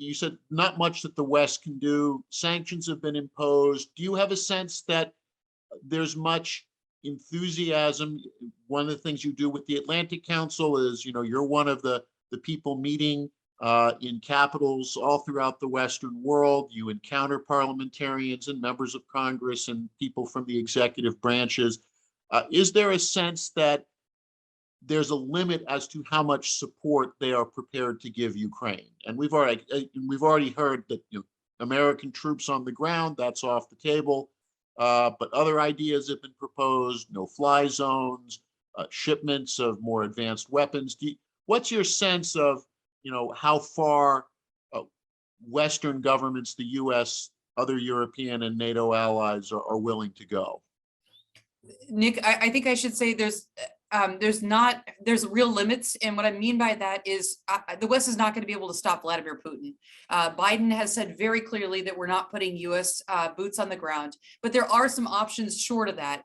you said not much that the West can do. Sanctions have been imposed. Do you have a sense that there's much enthusiasm? One of the things you do with the Atlantic Council is, you're one of the people meeting in capitals all throughout the Western world. You encounter parliamentarians and members of Congress and people from the executive branches. Is there a sense that there's a limit as to how much support they are prepared to give Ukraine? And we've already heard that American troops on the ground, that's off the table. But other ideas have been proposed: no-fly zones, shipments of more advanced weapons. What's your sense of how far Western governments, the U.S., other European and NATO allies are willing to go? Nick, I think I should say there's real limits. And what I mean by that is the West is not going to be able to stop Vladimir Putin. Biden has said very clearly that we're not putting US boots on the ground, but there are some options short of that.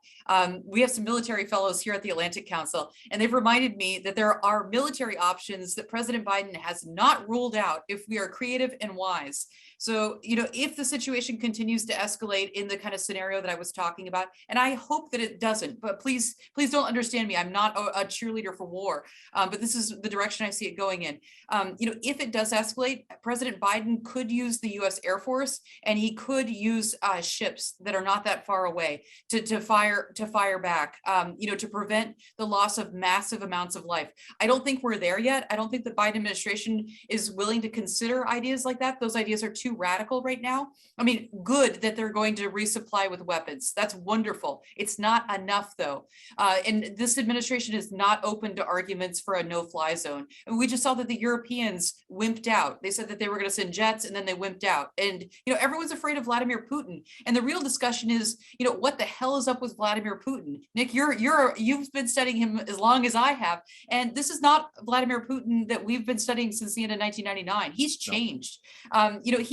We have some military fellows here at the Atlantic Council, and they've reminded me that there are military options that President Biden has not ruled out if we are creative and wise. So, if the situation continues to escalate in the kind of scenario that I was talking about, and I hope that it doesn't, but please don't understand me. I'm not a cheerleader for war, but this is the direction I see it going in. If it does escalate, President Biden could use the U.S. Air Force, and he could use ships that are not that far away to fire back, to prevent the loss of massive amounts of life. I don't think we're there yet. I don't think the Biden administration is willing to consider ideas like that. Those ideas are too radical right now. I mean, good that they're going to resupply with weapons. That's wonderful. It's not enough, though. And this administration is not open to arguments for a no-fly zone. And we just saw that the Europeans wimped out. They said that they were going to send jets, and then they wimped out. And everyone's afraid of Vladimir Putin. And the real discussion is, what the hell is up with Vladimir Putin? Nick, you've been studying him as long as I have, and this is not Vladimir Putin that we've been studying since the end of 1999. He's changed.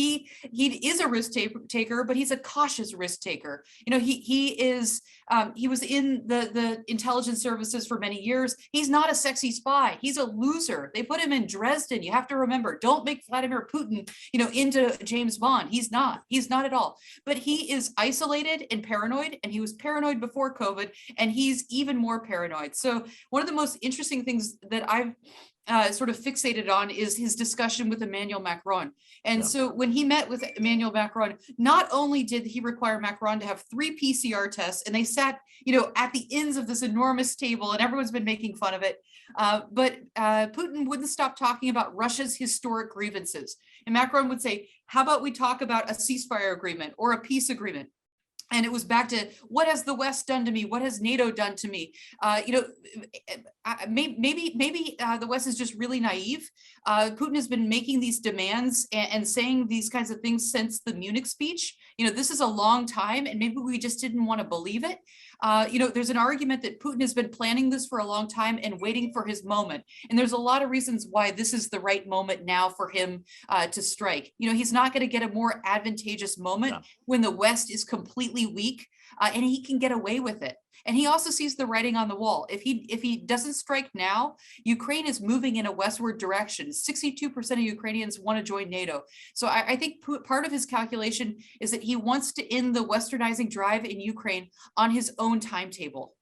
He is a risk taker, but he's a cautious risk taker. He was in the intelligence services for many years. He's not a sexy spy. He's a loser. They put him in Dresden. You have to remember, don't make Vladimir Putin, into James Bond. He's not at all. But he is isolated and paranoid, and he was paranoid before COVID, and he's even more paranoid. So one of the most interesting things that I've sort of fixated on is his discussion with Emmanuel Macron. And so when he met with Emmanuel Macron, not only did he require Macron to have 3 PCR tests, and they sat, at the ends of this enormous table, and everyone's been making fun of it, but Putin wouldn't stop talking about Russia's historic grievances. And Macron would say, how about we talk about a ceasefire agreement or a peace agreement? And it was back to, what has the West done to me? What has NATO done to me? Maybe the West is just really naive. Putin has been making these demands and saying these kinds of things since the Munich speech. This is a long time, and maybe we just didn't want to believe it. There's an argument that Putin has been planning this for a long time and waiting for his moment. And there's a lot of reasons why this is the right moment now for him to strike. He's not going to get a more advantageous moment when the West is completely weak, and he can get away with it. And he also sees the writing on the wall. If he doesn't strike now, Ukraine is moving in a westward direction. 62% of Ukrainians want to join NATO. So I think part of his calculation is that he wants to end the westernizing drive in Ukraine on his own timetable.